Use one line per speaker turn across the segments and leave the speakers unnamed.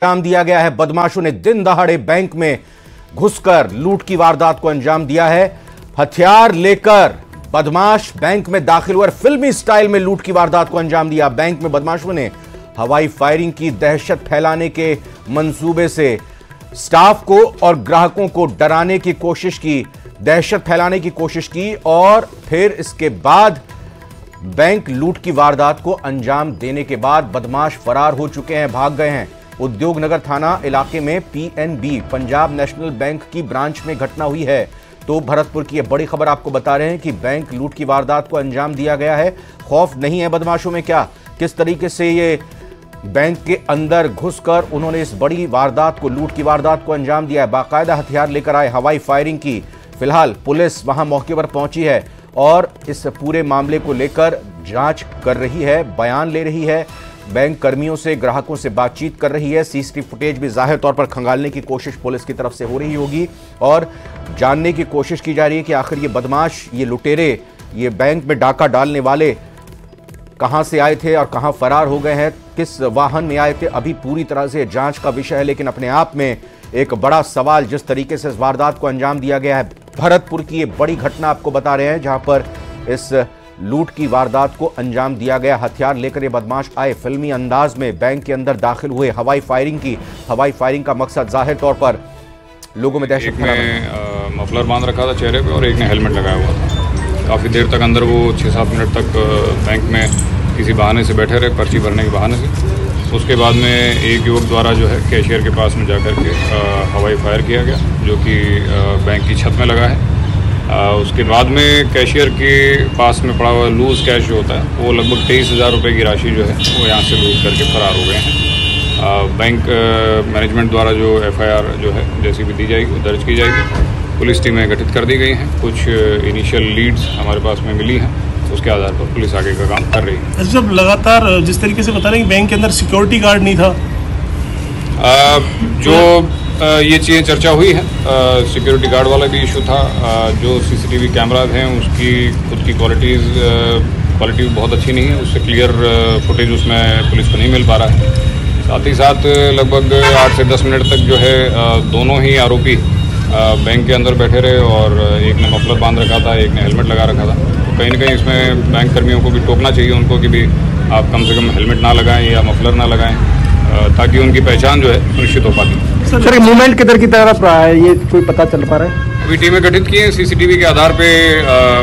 अंजाम दिया गया है। बदमाशों ने दिन दहाड़े बैंक में घुसकर लूट की वारदात को अंजाम दिया है। हथियार लेकर बदमाश बैंक में दाखिल हुए, फिल्मी स्टाइल में लूट की वारदात को अंजाम दिया। बैंक में बदमाशों ने हवाई फायरिंग की, दहशत फैलाने के मंसूबे से स्टाफ को और ग्राहकों को डराने की कोशिश की, दहशत फैलाने की कोशिश की और फिर इसके बाद बैंक लूट की वारदात को अंजाम देने के बाद बदमाश फरार हो चुके हैं, भाग गए हैं। उद्योग नगर थाना इलाके में पीएनबी पंजाब नेशनल बैंक की ब्रांच में घटना हुई है। तो भरतपुर की यह बड़ी खबर आपको बता रहे हैं कि बैंक लूट की वारदात को अंजाम दिया गया है। खौफ नहीं है बदमाशों में क्या, किस तरीके से ये बैंक के अंदर घुसकर उन्होंने इस बड़ी वारदात को, लूट की वारदात को अंजाम दिया है। बाकायदा हथियार लेकर आए, हवाई फायरिंग की। फिलहाल पुलिस वहां मौके पर पहुंची है और इस पूरे मामले को लेकर जांच कर रही है, बयान ले रही है, बैंक कर्मियों से, ग्राहकों से बातचीत कर रही है। सीसीटीवी फुटेज भी जाहिर तौर पर खंगालने की कोशिश पुलिस की तरफ से हो रही होगी और जानने की कोशिश की जा रही है कि आखिर ये बदमाश, ये लुटेरे, ये बैंक में डाका डालने वाले कहां से आए थे और कहां फरार हो गए हैं, किस वाहन में आए थे। अभी पूरी तरह से जांच का विषय है, लेकिन अपने आप में एक बड़ा सवाल जिस तरीके से इस वारदात को अंजाम दिया गया है। भरतपुर की ये बड़ी घटना आपको बता रहे हैं जहां पर इस लूट की वारदात को अंजाम दिया गया। हथियार लेकर ये बदमाश आए, फिल्मी अंदाज में बैंक के अंदर दाखिल हुए, हवाई फायरिंग की। हवाई फायरिंग का मकसद जाहिर तौर पर लोगों में दहशत फैलाना।
मफलर बांध रखा था चेहरे पे और एक ने हेलमेट लगाया हुआ था। काफ़ी देर तक अंदर वो 6-7 मिनट तक बैंक में किसी बहाने से बैठे रहे, पर्ची भरने के बहाने से। उसके बाद में एक युवक द्वारा जो है कैशियर के पास में जाकर के हवाई फायर किया गया, जो कि बैंक की छत में लगा है। उसके बाद में कैशियर के पास में पड़ा हुआ लूज़ कैश जो होता है वो लगभग 23,000 रुपये की राशि जो है वो यहाँ से लूट करके फरार हो गए हैं। बैंक मैनेजमेंट द्वारा जो एफआईआर जो है जैसी भी दी जाएगी वो दर्ज की जाएगी। पुलिस टीमें गठित कर दी गई हैं। कुछ इनिशियल लीड्स हमारे पास में मिली हैं, उसके आधार पर पुलिस आगे का काम कर रही है।
जब लगातार जिस तरीके से बता रहे हैं कि बैंक के अंदर सिक्योरिटी गार्ड नहीं था,
ये चीज़ें चर्चा हुई है। सिक्योरिटी गार्ड वाला भी इशू था। जो सीसीटीवी कैमराज हैं उसकी खुद की क्वालिटी बहुत अच्छी नहीं है, उससे क्लियर फुटेज उसमें पुलिस को नहीं मिल पा रहा है। साथ ही साथ लगभग 8 से 10 मिनट तक जो है दोनों ही आरोपी बैंक के अंदर बैठे रहे और एक ने मफलर बांध रखा था, एक ने हेलमेट लगा रखा था। तो कहीं ना कहीं इसमें बैंक कर्मियों को भी टोकना चाहिए उनको कि भी आप कम से कम हेलमेट ना लगाएं या मफलर ना लगाएं, ताकि उनकी पहचान जो है सुनिश्चित हो पाती।
सर, मूवमेंट किधर की तरफ रहा है ये कोई पता चल पा रहा है?
अभी टीमें गठित की हैं। सीसीटीवी के आधार पे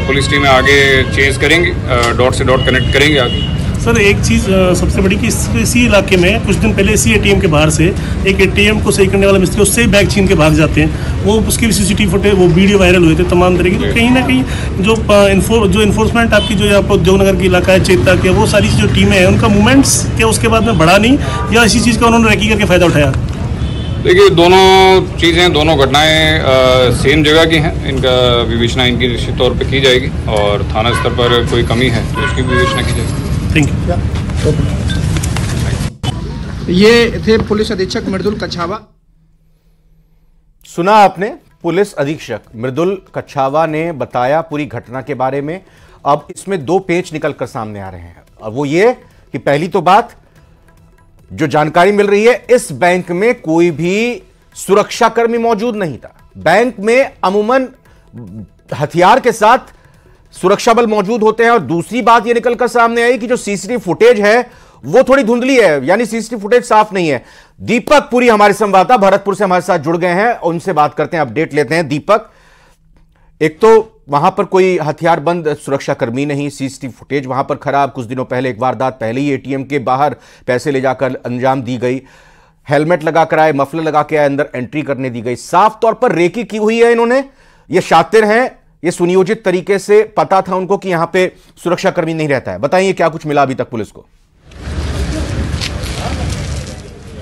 पुलिस टीमें आगे चेज करेंगी, डॉट से डॉट कनेक्ट करेंगे आगे।
सर एक चीज़ सबसे बड़ी कि इसी इलाके में कुछ दिन पहले इसी एटीएम के बाहर से एक एटीएम को सही करने वाला मिस्त्री उससे ही बैग छीन के भाग जाते हैं। वो उसकी भी सीसीटीवी फुटेज, वो वीडियो वायरल हुए थे तमाम तरह की। तो कहीं ना कहीं जो इन्फोर्समेंट आपकी जो यहाँ पर उद्योगनगर की इलाका है, चेता के, वो सारी जो टीमें हैं उनका मूवमेंट्स क्या उसके बाद में बढ़ा नहीं या इसी चीज़ का उन्होंने रैकी करके फ़ायदा उठाया?
देखिए, दोनों चीज़ें, दोनों घटनाएं सेम जगह की हैं। इनका विवेचना इनकी निश्चित तौर पे की जाएगी और थाना स्तर पर कोई कमी है तो उसकी विवेचना की जाएगी।
Thank you.
ये थे पुलिस अधीक्षक मृदुल कछावा।
सुना आपने, पुलिस अधीक्षक मृदुल कछावा ने बताया पूरी घटना के बारे में। अब इसमें 2 पेच निकलकर सामने आ रहे हैं और वो ये कि पहली तो बात जो जानकारी मिल रही है, इस बैंक में कोई भी सुरक्षाकर्मी मौजूद नहीं था। बैंक में अमूमन हथियार के साथ सुरक्षा बल मौजूद होते हैं। और दूसरी बात यह निकलकर सामने आई कि जो सीसीटीवी फुटेज है वो थोड़ी धुंधली है, यानी सीसीटीवी फुटेज साफ नहीं है। दीपक पुरी हमारे संवाददाता भरतपुर से हमारे साथ जुड़ गए हैं, उनसे बात करते हैं, अपडेट लेते हैं। दीपक, एक तो वहां पर कोई हथियारबंद सुरक्षाकर्मी नहीं, सीसीटीवी फुटेज वहां पर खराब। कुछ दिनों पहले एक वारदात पहले ही एटीएम के बाहर पैसे ले जाकर अंजाम दी गई, हेलमेट लगाकर आए, मफलर लगा के आए, अंदर एंट्री करने दी गई। साफ तौर पर रेकी की हुई है इन्होंने। ये शातिर हैं, ये सुनियोजित तरीके से पता था उनको कि यहां पे सुरक्षाकर्मी नहीं रहता है। बताइए क्या कुछ मिला अभी तक पुलिस को?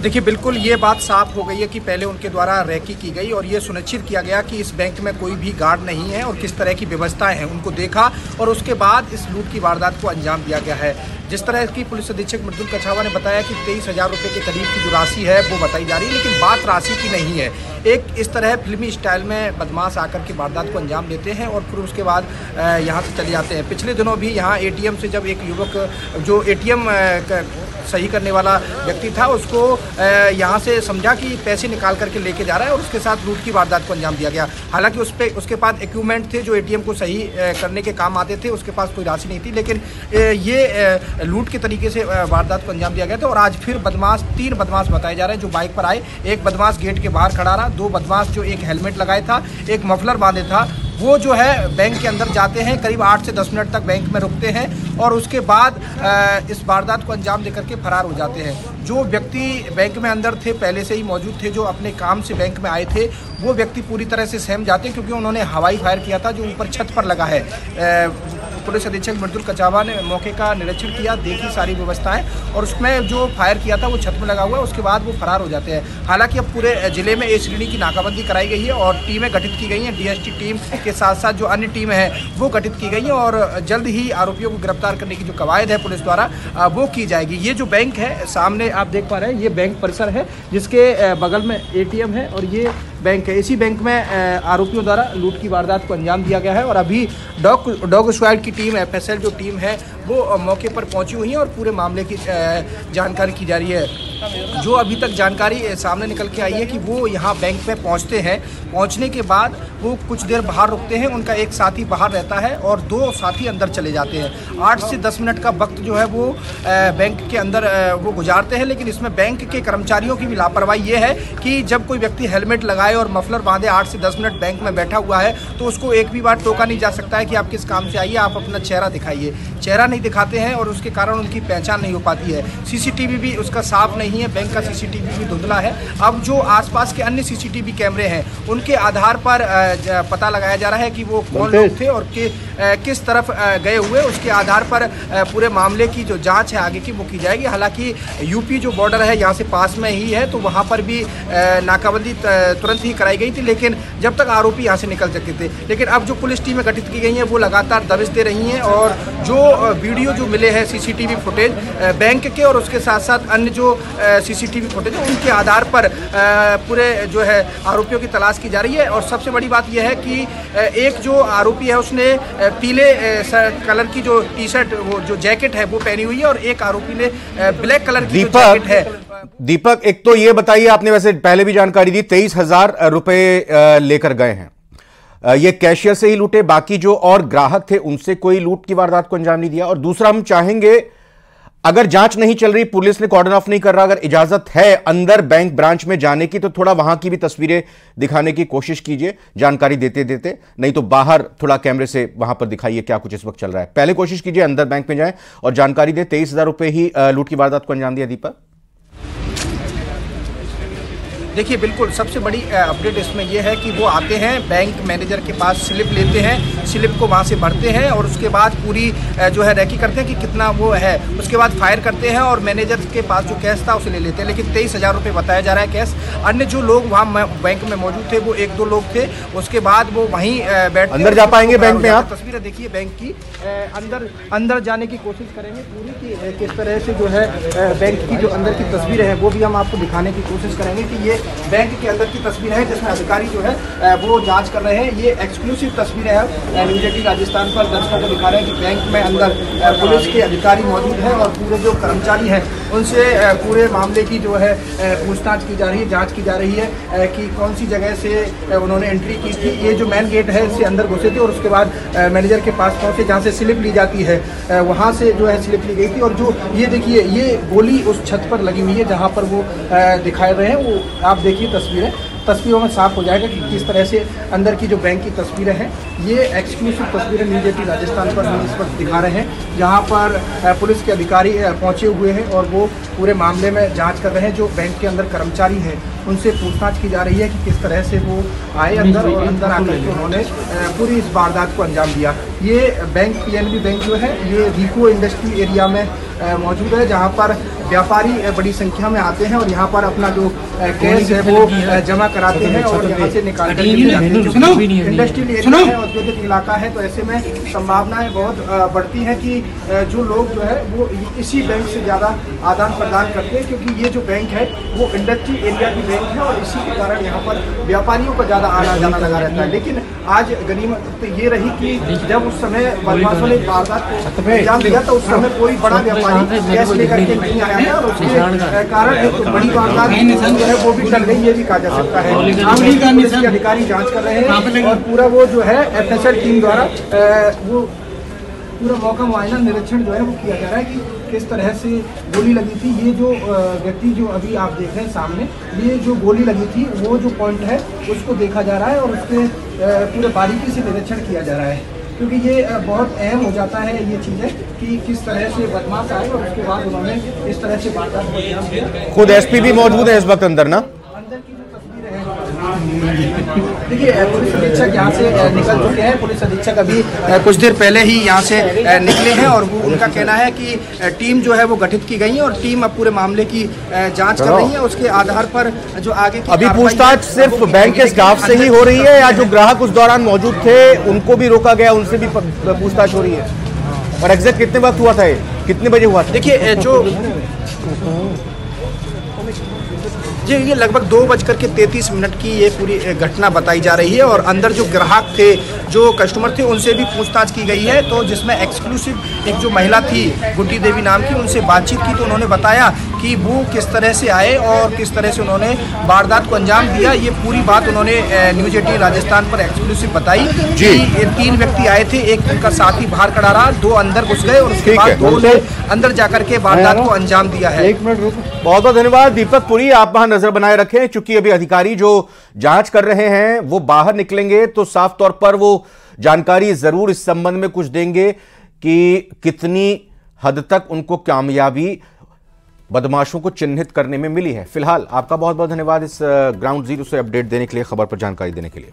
देखिए, बिल्कुल ये बात साफ हो गई है कि पहले उनके द्वारा रैकी की गई और ये सुनिश्चित किया गया कि इस बैंक में कोई भी गार्ड नहीं है और किस तरह की व्यवस्थाएं हैं उनको देखा और उसके बाद इस लूट की वारदात को अंजाम दिया गया है। जिस तरह की पुलिस अधीक्षक मृदुल कछावा ने बताया कि 23,000 रुपये के करीब की जो राशि है वो बताई जा रही है, लेकिन बात राशि की नहीं है। एक इस तरह फिल्मी स्टाइल में बदमाश आकर के वारदात को अंजाम देते हैं और फिर उसके बाद यहाँ से चले जाते हैं। पिछले दिनों भी यहाँ एटीएम से जब एक युवक जो एटीएम सही करने वाला व्यक्ति था, उसको यहाँ से समझा कि पैसे निकाल करके लेके जा रहा है और उसके साथ लूट की वारदात को अंजाम दिया गया। हालांकि उसके पास इक्विपमेंट थे जो एटीएम को सही करने के काम आते थे, उसके पास कोई राशि नहीं थी, लेकिन ये लूट के तरीके से वारदात को अंजाम दिया गया था। और आज फिर तीन बदमाश बताए जा रहे हैं जो बाइक पर आए। एक बदमाश गेट के बाहर खड़ा रहा, दो बदमाश जो एक हेलमेट लगाए था, एक मफलर बांधे था, वो जो है बैंक के अंदर जाते हैं, करीब 8 से 10 मिनट तक बैंक में रुकते हैं और उसके बाद इस वारदात को अंजाम देकर के फरार हो जाते हैं। जो व्यक्ति बैंक में अंदर थे, पहले से ही मौजूद थे, जो अपने काम से बैंक में आए थे, वो व्यक्ति पूरी तरह से सहम जाते हैं क्योंकि उन्होंने हवाई फायर किया था जो ऊपर छत पर लगा है। पुलिस अधीक्षक मृदुल कछावा ने मौके का निरीक्षण किया, देखी सारी व्यवस्थाएं और उसमें जो फायर किया था वो छत में लगा हुआ है। उसके बाद वो फरार हो जाते हैं। हालांकि अब पूरे जिले में ए श्रेणी की नाकाबंदी कराई गई है और टीमें गठित की गई हैं। डीएसटी टीम के साथ साथ जो अन्य टीमें हैं वो गठित की गई हैं और जल्द ही आरोपियों को गिरफ्तार करने की जो कवायद है पुलिस द्वारा वो की जाएगी। ये जो बैंक है सामने आप देख पा रहे हैं, ये बैंक परिसर है जिसके बगल में एटीएम है और ये बैंक है। इसी बैंक में आरोपियों द्वारा लूट की वारदात को अंजाम दिया गया है और अभी डॉग स्क्वाड की टीम, एफएसएल जो टीम है वो मौके पर पहुंची हुई है और पूरे मामले की जानकारी की जा रही है। जो अभी तक जानकारी सामने निकल के आई है कि वो यहाँ बैंक में पहुँचते हैं, पहुँचने के बाद वो कुछ देर बाहर रुकते हैं, उनका एक साथी बाहर रहता है और दो साथी अंदर चले जाते हैं। 8 से 10 मिनट का वक्त जो है वो बैंक के अंदर वो गुजारते हैं, लेकिन इसमें बैंक के कर्मचारियों की भी लापरवाही ये है कि जब कोई व्यक्ति हेलमेट लगाए और मफलर बांधे 8 से 10 मिनट बैंक में बैठा हुआ है तो उसको एक भी बार टोका नहीं जा सकता है कि आप किस काम से आइए, आप अपना चेहरा दिखाइए। चेहरा नहीं दिखाते हैं और उसके कारण उनकी पहचान नहीं हो पाती है। सीसीटीवी भी उसका साफ नहीं है, बैंक का सीसीटीवी भी धुंधला है। अब जो आसपास के अन्य सीसीटीवी कैमरे हैं उनके आधार पर पता लगाया जा रहा है कि वो कौन लोग थे और किस तरफ गए हुए, उसके आधार पर पूरे मामले की जो जांच है आगे की वो की जाएगी। हालांकि यूपी जो बॉर्डर है यहाँ से पास में ही है तो वहाँ पर भी नाकाबंदी तुरंत ही कराई गई थी, लेकिन जब तक आरोपी यहाँ से निकल सकते थे। लेकिन अब जो पुलिस टीमें गठित की गई हैं वो लगातार दबिश दे रही हैं और जो वीडियो जो मिले हैं सीसीटीवी फुटेज बैंक के और उसके साथ साथ अन्य जो सीसीटीवी फुटेज है उनके आधार पर पूरे जो है आरोपियों की तलाश की जा रही है। और सबसे बड़ी बात यह है कि एक जो आरोपी है उसने पीले कलर की जो टी शर्ट, वो जो जैकेट है वो पहनी हुई है और एक आरोपी ने ब्लैक कलर की जैकेट है।
दीपक, एक तो ये बताइए, आपने वैसे पहले भी जानकारी दी 23,000 रुपए लेकर गए हैं, ये कैशियर से ही लूटे, बाकी जो और ग्राहक थे उनसे कोई लूट की वारदात को अंजाम नहीं दिया? और दूसरा, हम चाहेंगे अगर जांच नहीं चल रही, पुलिस ने कॉर्डन ऑफ नहीं कर रहा, अगर इजाजत है अंदर बैंक ब्रांच में जाने की तो थोड़ा वहां की भी तस्वीरें दिखाने की कोशिश कीजिए जानकारी देते देते, नहीं तो बाहर थोड़ा कैमरे से वहां पर दिखाइए क्या कुछ इस वक्त चल रहा है। पहले कोशिश कीजिए अंदर बैंक में जाएं और जानकारी दें। 23,000 रुपए ही लूट की वारदात को अंजाम दिया। दीपक,
देखिए बिल्कुल सबसे बड़ी अपडेट इसमें यह है कि वो आते हैं बैंक मैनेजर के पास, स्लिप लेते हैं, स्लिप को वहाँ से भरते हैं और उसके बाद पूरी जो है रेकी करते हैं कि कितना वो है, उसके बाद फायर करते हैं और मैनेजर के पास जो कैश था उसे ले लेते हैं। लेकिन 23,000 रुपये बताया जा रहा है कैश। अन्य जो लोग वहाँ बैंक में मौजूद थे वो 1-2 लोग थे, उसके बाद वो वहीं बैठ
अंदर जा पाएंगे बैंक में? आप
तस्वीरें देखिए बैंक की, अंदर जाने की कोशिश करेंगे पूरी की किस तरह से जो है बैंक की जो अंदर की तस्वीरें हैं वो भी हम आपको दिखाने की कोशिश करेंगे कि ये बैंक के अंदर की तस्वीर है जिसमें अधिकारी जो है वो जांच कर रहे हैं। ये एक्सक्लूसिव तस्वीरें हैं न्यूज़ 18 राजस्थान पर दर्शकों को दिखा रहे हैं कि बैंक में अंदर पुलिस के अधिकारी मौजूद हैं और पूरे जो कर्मचारी हैं उनसे पूरे मामले की जो है पूछताछ की जा रही है, जाँच की जा रही है कि कौन सी जगह से उन्होंने एंट्री की थी। ये जो मेन गेट है इससे अंदर घुसे थे और उसके बाद मैनेजर के पास पहुँचे जहाँ से स्लिप ली जाती है, वहाँ से जो है स्लिप ली गई थी। और जो ये देखिए ये गोली उस छत पर लगी हुई है जहाँ पर वो दिखाए रहे हैं, वो आप देखिए तस्वीरों में साफ हो जाएगा कि किस तरह से अंदर की जो बैंक की तस्वीरें हैं। ये एक्सक्लूसिव तस्वीरें न्यूज़ 18 राजस्थान पर हम इस वक्त दिखा रहे हैं जहां पर पुलिस के अधिकारी पहुंचे हुए हैं और वो पूरे मामले में जांच कर रहे हैं। जो बैंक के अंदर कर्मचारी हैं उनसे पूछताछ की जा रही है कि किस तरह से वो आए अंदर और अंदर आकर के उन्होंने पूरी इस वारदात को अंजाम दिया। ये बैंक PNB बैंक जो है ये रिको इंडस्ट्री एरिया में मौजूद है जहाँ पर व्यापारी बड़ी संख्या में आते हैं और यहाँ पर अपना जो कैश है वो जमा कराते हैं और यहाँ से निकाल कर इंडस्ट्रियल एरिया है, औद्योगिक इलाका है, तो ऐसे में संभावनाएं बहुत बढ़ती हैं कि जो लोग जो है वो इसी बैंक से ज़्यादा आदान प्रदान करते हैं, क्योंकि ये जो बैंक है वो इंडस्ट्री एरिया की बैंक है और इसी के कारण यहाँ पर व्यापारियों का ज़्यादा आना जाना लगा रहता है। लेकिन आज गनीमत तो ये रही कि जब उस समय बदमाशों ने वारदात को अंजाम दिया तो उस समय कोई बड़ा व्यापारी कैश लेकर के नहीं आया था और उसके कारण एक बड़ी वारदात जो है वो भी टल गई, ये भी कहा जा सकता है। पुलिस के अधिकारी जाँच कर रहे हैं और पूरा वो जो है FSL टीम द्वारा वो पूरा मौका मुआयना निरीक्षण जो है वो किया जा रहा है कि किस तरह से गोली लगी थी। ये जो व्यक्ति जो अभी आप देख रहे हैं सामने, ये जो गोली लगी थी वो जो पॉइंट है उसको देखा जा रहा है और उसके पूरे बारीकी से निरीक्षण किया जा रहा है, क्योंकि ये बहुत अहम हो जाता है ये चीज़ें कि किस तरह से बदमाश आए और उसके बाद उन्होंने इस तरह से वारदात को अंजाम दिया।
खुद SP भी मौजूद है इस वक्त अंदर ना?
देखिए पुलिस अधीक्षक यहाँ से निकल चुके हैं। पुलिस अधीक्षक अभी कुछ देर पहले ही यहाँ से निकले हैं और उनका कहना है कि टीम जो है वो गठित की गई है और टीम अब पूरे मामले की जांच कर रही है। उसके आधार पर जो आगे की
अभी पूछताछ सिर्फ बैंक के स्टाफ से ही हो रही है या जो ग्राहक उस दौरान मौजूद थे उनको भी रोका गया, उनसे भी पूछताछ हो रही है? और एग्जैक्ट कितने वक्त हुआ था, कितने बजे हुआ था?
देखिए जो जी ये लगभग 2:33 की ये पूरी घटना बताई जा रही है और अंदर जो ग्राहक थे, जो कस्टमर थे, उनसे भी पूछताछ की गई है। तो जिसमें एक्सक्लूसिव एक जो महिला थी गुड्डी देवी नाम की, उनसे बातचीत की तो उन्होंने बताया कि वो किस तरह से आए और किस तरह से उन्होंने वारदात को अंजाम दिया। ये पूरी बात उन्होंने न्यूज़ 18 राजस्थान पर एक्सक्लूसिव बताई कि ये 3 व्यक्ति आए थे, एक उनका साथी बाहर खड़ा रहा, 2 अंदर घुस गए और उसके बाद 2 ने अंदर जाकर के वारदात को अंजाम दिया है।
एक मिनट रुको।
बहुत बहुत धन्यवाद दीपक पुरी, आप वहां नजर बनाए रखें, क्योंकि अभी अधिकारी जो जांच कर रहे हैं वो बाहर निकलेंगे तो साफ तौर पर वो जानकारी जरूर इस संबंध में कुछ देंगे कि कितनी हद तक उनको कामयाबी बदमाशों को चिन्हित करने में मिली है। फिलहाल आपका बहुत बहुत धन्यवाद इस ग्राउंड जीरो से अपडेट देने के लिए, खबर पर जानकारी देने के लिए।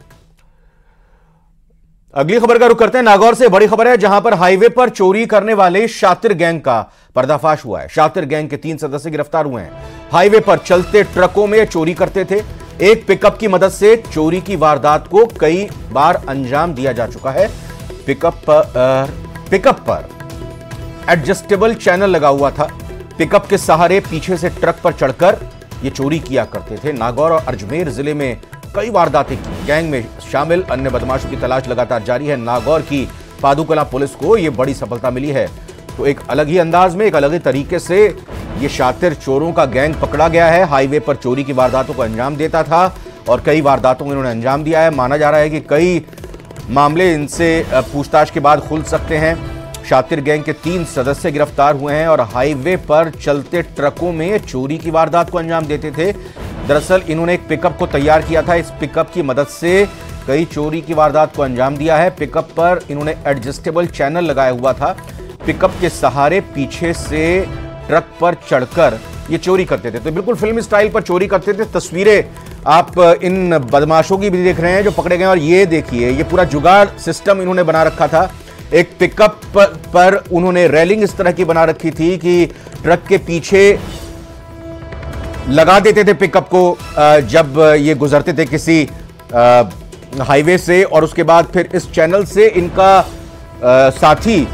अगली खबर का रुख करते हैं। नागौर से बड़ी खबर है, जहां पर हाईवे पर चोरी करने वाले शातिर गैंग का पर्दाफाश हुआ है। शातिर गैंग के 3 सदस्य गिरफ्तार हुए हैं। हाईवे पर चलते ट्रकों में चोरी करते थे। एक पिकअप की मदद से चोरी की वारदात को कई बार अंजाम दिया जा चुका है। पिकअप पर एडजस्टेबल चैनल लगा हुआ था। पिकअप के सहारे पीछे से ट्रक पर चढ़कर ये चोरी किया करते थे। नागौर और अजमेर जिले में कई वारदातें की। गैंग में शामिल अन्य बदमाशों की तलाश लगातार जारी है। नागौर की पादुकला पुलिस को यह बड़ी सफलता मिली है। तो एक अलग ही अंदाज में, एक अलग ही तरीके से ये शातिर चोरों का गैंग पकड़ा गया है। हाईवे पर चोरी की वारदातों को अंजाम देता था और कई वारदातों को इन्होंने अंजाम दिया है। माना जा रहा है कि कई मामले इनसे पूछताछ के बाद खुल सकते हैं। शातिर गैंग के 3 सदस्य गिरफ्तार हुए हैं और हाईवे पर चलते ट्रकों में चोरी की वारदात को अंजाम देते थे। दरअसल इन्होंने एक पिकअप को तैयार किया था। इस पिकअप की मदद से कई चोरी की वारदात को अंजाम दिया है। पिकअप पर इन्होंने एडजस्टेबल चैनल लगाया हुआ था। पिकअप के सहारे पीछे से ट्रक पर चढ़कर ये चोरी करते थे। तो बिल्कुल फिल्मी स्टाइल पर चोरी करते थे। तस्वीरें आप इन बदमाशों की भी देख रहे हैं जो पकड़े गए। और ये देखिए, ये पूरा जुगाड़ सिस्टम इन्होंने बना रखा था। एक पिकअप पर उन्होंने रेलिंग इस तरह की बना रखी थी कि ट्रक के पीछे लगा देते थे पिकअप को जब ये गुजरते थे किसी हाईवे से, और उसके बाद फिर इस चैनल से इनका साथी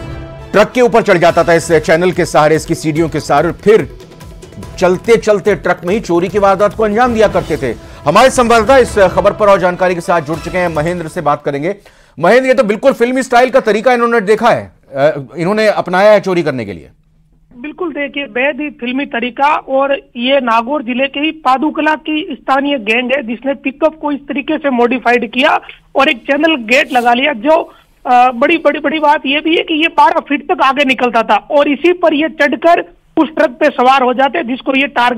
ट्रक के ऊपर चढ़ जाता था इस चैनल के सहारे, इसकी सीढ़ियों के सहारे, फिर चलते चलते ट्रक में ही चोरी की वारदात को अंजाम दिया करते थे। हमारे संवाददाता इस खबर पर और जानकारी के साथ जुड़ चुके हैं। महेंद्र से बात करेंगे। महेंद्र, ये तो बिल्कुल फिल्मी स्टाइल का तरीका इन्होंने देखा है, इन्होंने अपनाया है चोरी करने के लिए।
बिल्कुल, देखिए बेहद ही फिल्मी तरीका। और ये नागौर जिले के ही पादुकला की स्थानीय गैंग है जिसने पिकअप को इस तरीके से मॉडिफाइड किया और एक चैनल गेट लगा लिया। जो बड़ी बात यह भी है कि ये 12 फीट तक आगे निकलता था और इसी पर ये चढ़कर उस ट्रक पे सवार हो जाते जिसको ये टारगेट